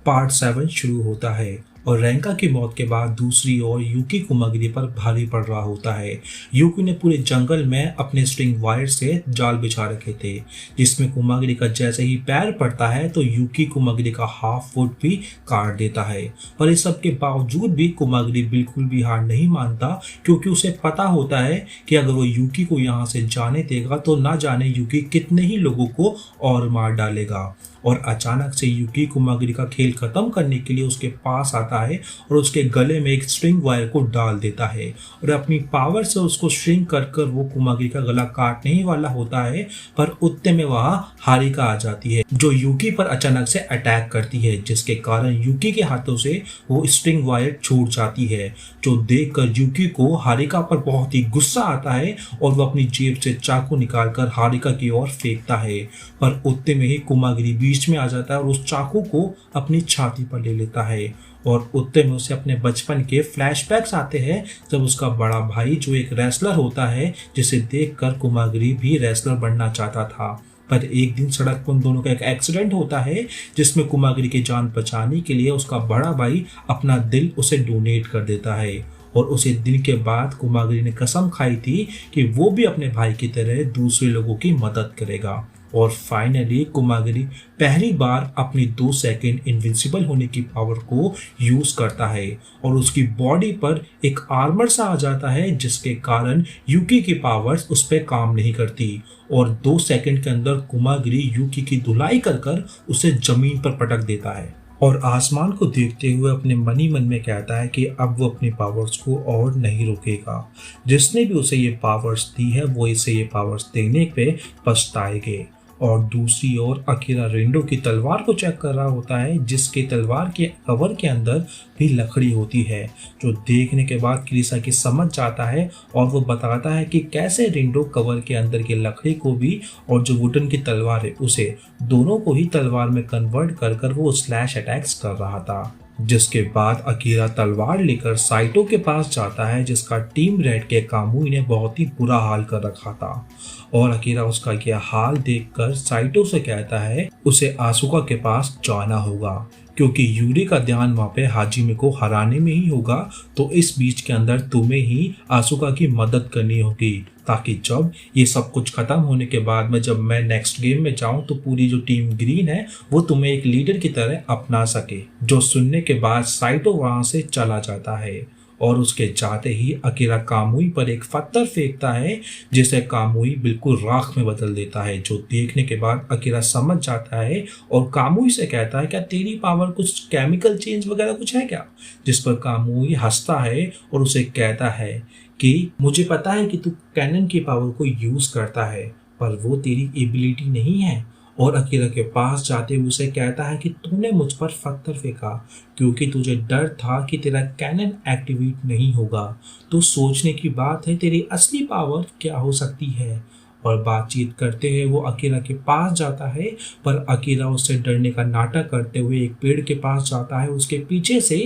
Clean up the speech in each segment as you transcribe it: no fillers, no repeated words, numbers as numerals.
Part 7 शुरू होता है और रेंका की मौत के बाद दूसरी ओर यूकी कुमागिरी पर भारी पड़ रहा होता है। यूकी ने पूरे जंगल में अपने स्ट्रिंग वायर से जाल बिछा रखे थे, जिसमें कुमागिरी का जैसे ही पैर पड़ता है तो यूकी कुमागिरी का हाफ फुट भी काट देता है। पर इस सब के बावजूद भी कुमागिरी बिल्कुल भी हार नहीं मानता, क्योंकि उसे पता होता है कि अगर वो यूकी को यहाँ से जाने देगा तो ना जाने यूकी कितने ही लोगों को और मार डालेगा। और अचानक से यूकी कुमागिरी का खेल खत्म करने के लिए उसके पास आता है और उसके गले में एक स्ट्रिंग वायर को डाल देता है और अपनी पावर से उसको श्रिंक कर कर वो कुमागिरी का गला काटने ही वाला होता है। पर उतने में वहां हारिका आ जाती है, जो यूकी पर अचानक से अटैक करती है, जिसके कारण यूकी के हाथों से वो स्ट्रिंग वायर छूट जाती है। जो देख कर यूकी को हारिका पर बहुत ही गुस्सा आता है और वो अपनी जेब से चाकू निकालकर हारिका की ओर फेंकता है। पर उतने में ही कुमागिरी बीच में आ जाता है और उस चाकू को अपनी छाती पर ले लेता है। और उतने में उसे अपने बचपन के फ्लैशबैक्स आते हैं, जब उसका बड़ा भाई जो एक रेसलर होता है, जिसे देखकर कुमागिरी भी रेसलर बनना चाहता था। पर एक दिन सड़क पर उन दोनों का एक एक्सीडेंट होता है, जिसमें कुमागिरी की जान बचाने के लिए उसका बड़ा भाई अपना दिल उसे डोनेट कर देता है। और उसी दिन के बाद कुमागिरी ने कसम खाई थी कि वो भी अपने भाई की तरह दूसरे लोगों की मदद करेगा। और फाइनली कुमागिरी पहली बार अपनी 2 सेकंड इनविंसिबल होने की पावर को यूज करता है और उसकी बॉडी पर एक आर्मर सा आ जाता है, जिसके कारण यूकी की पावर्स उस पर काम नहीं करती और 2 सेकंड के अंदर कुमागिरी यूकी की धुलाई कर कर उसे जमीन पर पटक देता है और आसमान को देखते हुए अपने मन ही मन में कहता है कि अब वो अपनी पावर्स को और नहीं रोकेगा। जिसने भी उसे ये पावर्स दी है वो इसे ये पावर्स देने पे पछताएंगे। और दूसरी ओर अकीरा रेंडो की तलवार को चेक कर रहा होता है, जिसके तलवार के कवर के अंदर भी लकड़ी होती है, जो देखने के बाद क्रिसा की समझ जाता है और वो बताता है कि कैसे रेंडो कवर के अंदर की लकड़ी को भी और जो वुडन की तलवार है उसे दोनों को ही तलवार में कन्वर्ट कर कर वो स्लैश अटैक्स कर रहा था। जिसके बाद अकीरा तलवार लेकर साइटो के पास जाता है, जिसका टीम रेड के कामुई ने बहुत ही बुरा हाल कर रखा था। और अकीरा उसका यह हाल देखकर साइटो से कहता है उसे आसुका के पास जाना होगा, क्योंकि यूरी का ध्यान वहाँ पे हाजिमे को हराने में ही होगा। तो इस बीच के अंदर तुम्हें ही आसुका की मदद करनी होगी, ताकि जब ये सब कुछ खत्म होने के बाद में जब मैं नेक्स्ट गेम में जाऊं तो पूरी जो टीम ग्रीन है वो तुम्हें एक लीडर की तरह अपना सके। जो सुनने के बाद साइटो वहां से चला जाता है और उसके जाते ही अकीरा कामुई पर एक पत्थर फेंकता है, जिसे कामुई बिल्कुल राख में बदल देता है। जो देखने के बाद अकीरा समझ जाता है और कामुई से कहता है क्या तेरी पावर कुछ केमिकल चेंज वगैरह कुछ है क्या? जिस पर कामुई हंसता है और उसे कहता है कि मुझे पता है कि तू कैनन की पावर को यूज करता है, पर वो तेरी एबिलिटी नहीं है। और अकीरा के पास जाते हुए उसे कहता है कि तूने मुझ पर पत्थर फेंका क्योंकि तुझे डर था कि तेरा कैनन एक्टिवेट नहीं होगा। तो सोचने की बात है तेरी असली पावर क्या हो सकती है। और बातचीत करते हुए वो अकीरा के पास जाता है, पर अकीरा उससे डरने का नाटक करते हुए एक पेड़ के पास जाता है। उसके पीछे से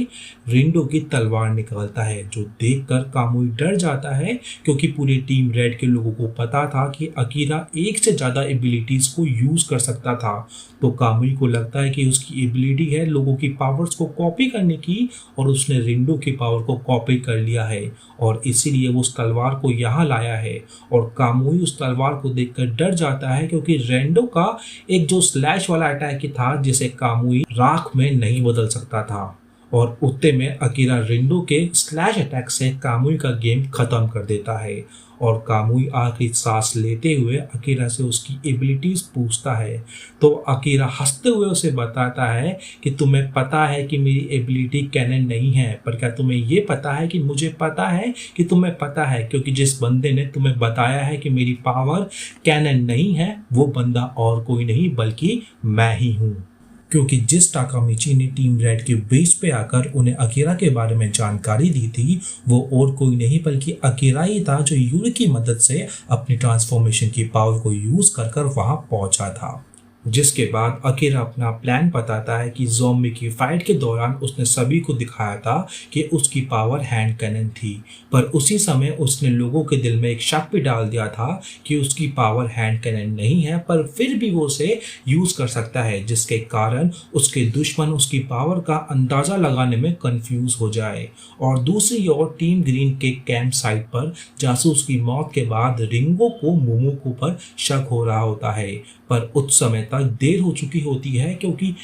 रिंडो की तलवार निकलता है, जो देखकर कामुई डर जाता है, क्योंकि पूरी टीम रेड के लोगों को पता था कि अकीरा एक से ज्यादा एबिलिटीज को यूज कर सकता था। तो कामुई को लगता है कि उसकी एबिलिटी है लोगों की पावर्स को कॉपी करने की, और उसने रिंडो की पावर को कॉपी कर लिया है और इसीलिए वो उस तलवार को यहाँ लाया है। और कामुई उस तलवार को देखकर डर जाता है, क्योंकि रेंडो का एक जो स्लैश वाला अटैक था जिसे कामुई राख में नहीं बदल सकता था। और उतने में अकीरा रिंडो के स्लैश अटैक से कामुई का गेम खत्म कर देता है। और कामुई आखिरी सांस लेते हुए अकीरा से उसकी एबिलिटीज पूछता है, तो अकीरा हंसते हुए उसे बताता है कि तुम्हें पता है कि मेरी एबिलिटी कैनन नहीं है, पर क्या तुम्हें ये पता है कि मुझे पता है कि तुम्हें पता है, क्योंकि जिस बंदे ने तुम्हें बताया है कि मेरी पावर कैनन नहीं है वो बंदा और कोई नहीं बल्कि मैं ही हूँ। क्योंकि जिस टाकामिची ने टीम रेड के बेस पे आकर उन्हें अकीरा के बारे में जानकारी दी थी वो और कोई नहीं बल्कि अकीरा ही था, जो यूरी की मदद से अपनी ट्रांसफॉर्मेशन की पावर को यूज कर कर वहां पहुंचा था। जिसके बाद अकीरा अपना प्लान बताता है कि ज़ॉम्बी की फाइट के दौरान उसने सभी को दिखाया था कि उसकी पावर हैंड कैनन थी, पर उसी समय उसने लोगों के दिल में एक शक भी डाल दिया था कि उसकी पावर हैंड कैनन नहीं है, पर फिर भी वो उसे यूज़ कर सकता है, जिसके कारण उसके दुश्मन उसकी पावर का अंदाज़ा लगाने में कंफ्यूज हो जाए। और दूसरी ओर टीम ग्रीन के कैंप साइट पर जासूस की मौत के बाद रिंगो को मोमोको पर शक हो रहा होता है, पर उस समय तक देर हो चुकी होती है क्योंकि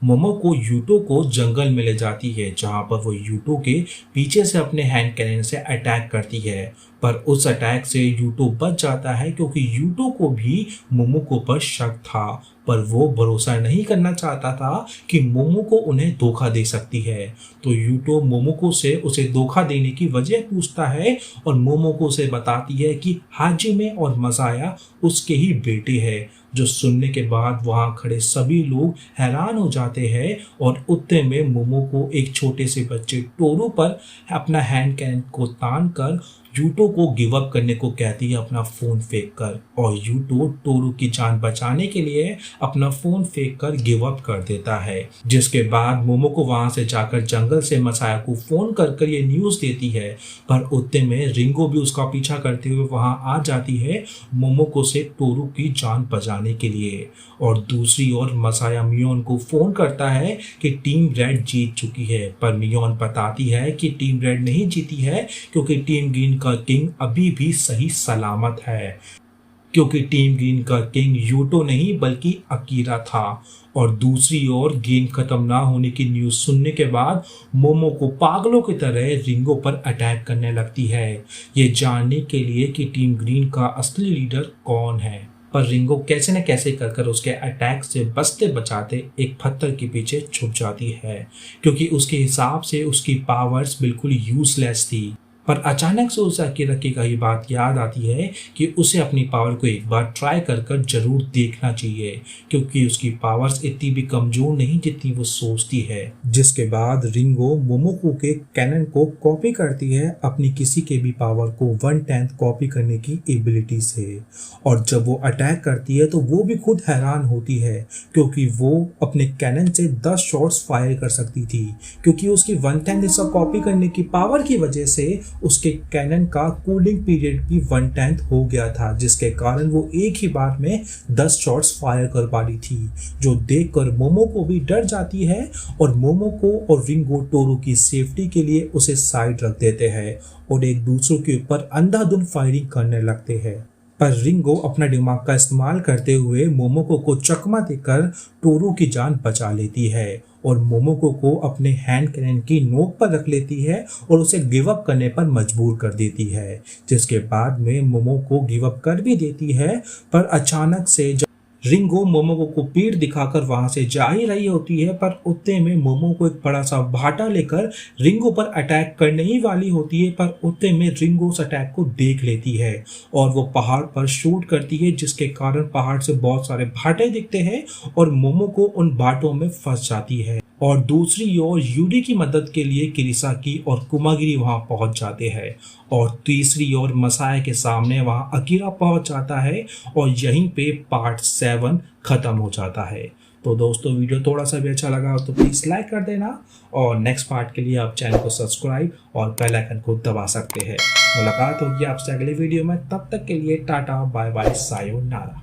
मोमोको यूटो को जंगल में ले जाती है, जहां पर वो यूटो के पीछे से अपने हैंड कैनन से अटैक करती है। पर उस अटैक से यूटो बच जाता है क्योंकि यूटो को भी मोमोको पर शक था, पर वो भरोसा नहीं करना चाहता था कि मोमोको उन्हें धोखा दे सकती है। तो यूटो मोमोको से उसे धोखा देने की वजह पूछता है और मोमोको से बताती है कि हाजिमे और मसाया उसके ही बेटे हैं, जो सुनने के बाद वहां खड़े सभी लोग हैरान हो जाते हैं। और उतने में मोमोको एक छोटे से बच्चे टोरू पर अपना हैंड कैन को तान कर यूटो को गिव अप करने को कहती है अपना फोन फेंक कर, और यूटो टोरू की जान बचाने के लिए अपना फोन फेंक कर गिव अप कर देता है। जिसके बाद मोमोको वहां से जाकर जंगल से मसाया को फोन कर ये न्यूज देती है, पर उतने में रिंगो भी उसका पीछा करते हुए वहां आ जाती है मोमोको से टोरू की जान बचाने के लिए। और दूसरी ओर मसाया मियोन को फोन करता है कि टीम रेड जीत चुकी है, पर मियोन बताती है कि टीम रेड नहीं जीती है क्योंकि टीम ग्रीन का किंग अभी भी सही सलामत है, क्योंकि टीम ग्रीन का किंग यूटो नहीं बल्कि अकीरा था। और दूसरी ओर गेम खत्म ना होने की न्यूज सुनने के बाद मोमोको पागलों की तरह रिंगो पर अटैक करने लगती है, ये जानने के लिए कि टीम ग्रीन का असली लीडर कौन है। पर रिंगो कैसे न कैसे कर उसके अटैक से बचते बचाते एक पत्थर के पीछे छुप जाती है, क्योंकि उसके हिसाब से उसकी पावर्स बिल्कुल यूजलेस थी। पर अचानक से उसे अकीरा की कही बात याद आती है कि उसे अपनी पावर को एक बार ट्राई कर जरूर देखना चाहिए, क्योंकि उसकी पावर्स इतनी भी कमजोर नहीं जितनी वो सोचती है। जिसके बाद रिंगो मोमोको के कैनन को कॉपी करती है अपनी किसी के भी पावर को 1/10 कॉपी करने की एबिलिटी से। और जब वो अटैक करती है तो वो भी खुद हैरान होती है, क्योंकि वो अपने कैनन से 10 शॉट्स फायर कर सकती थी, क्योंकि उसकी 1/10 हिस्सा कॉपी करने की पावर की वजह से उसके कैनन का कूलिंग पीरियड भी 1/10 हो गया था, जिसके कारण वो एक ही बार में 10 शॉट्स फायर कर पा रही थी, जो देखकर मोमोको भी डर जाती है। और मोमोको और रिंगो टोरू की सेफ्टी के लिए उसे साइड रख देते हैं और एक दूसरे के ऊपर अंधाधुंध फायरिंग करने लगते हैं। पर रिंगो अपना दिमाग का इस्तेमाल करते हुए मोमोको को चकमा देकर टोरू की जान बचा लेती है और मोमोको को अपने हैंड कैनन की नोक पर रख लेती है और उसे गिव अप करने पर मजबूर कर देती है। जिसके बाद में मोमोको गिव अप कर भी देती है, पर अचानक से रिंगो मोमोको को पीठ दिखाकर वहां से जा ही रही होती है, पर उतने में मोमोको एक बड़ा सा भाटा लेकर रिंगो पर अटैक करने ही वाली होती है, पर उतने में रिंगो उस अटैक को देख लेती है और वो पहाड़ पर शूट करती है, जिसके कारण पहाड़ से बहुत सारे भाटे दिखते हैं और मोमोको उन भाटों में फंस जाती है। और दूसरी ओर यूरी की मदद के लिए किरिसाकी और कुमागिरी वहां पहुंच जाते हैं, और तीसरी ओर मसाया के सामने वहां अकीरा पहुंच जाता है और यहीं पे पार्ट 7 खत्म हो जाता है। तो दोस्तों, वीडियो थोड़ा सा भी अच्छा लगा हो तो प्लीज़ लाइक कर देना, और नेक्स्ट पार्ट के लिए आप चैनल को सब्सक्राइब और बेल आइकन को दबा सकते हैं। मुलाकात होगी आपसे अगले वीडियो में, तब तक के लिए टाटा बाय बाय सायोनारा।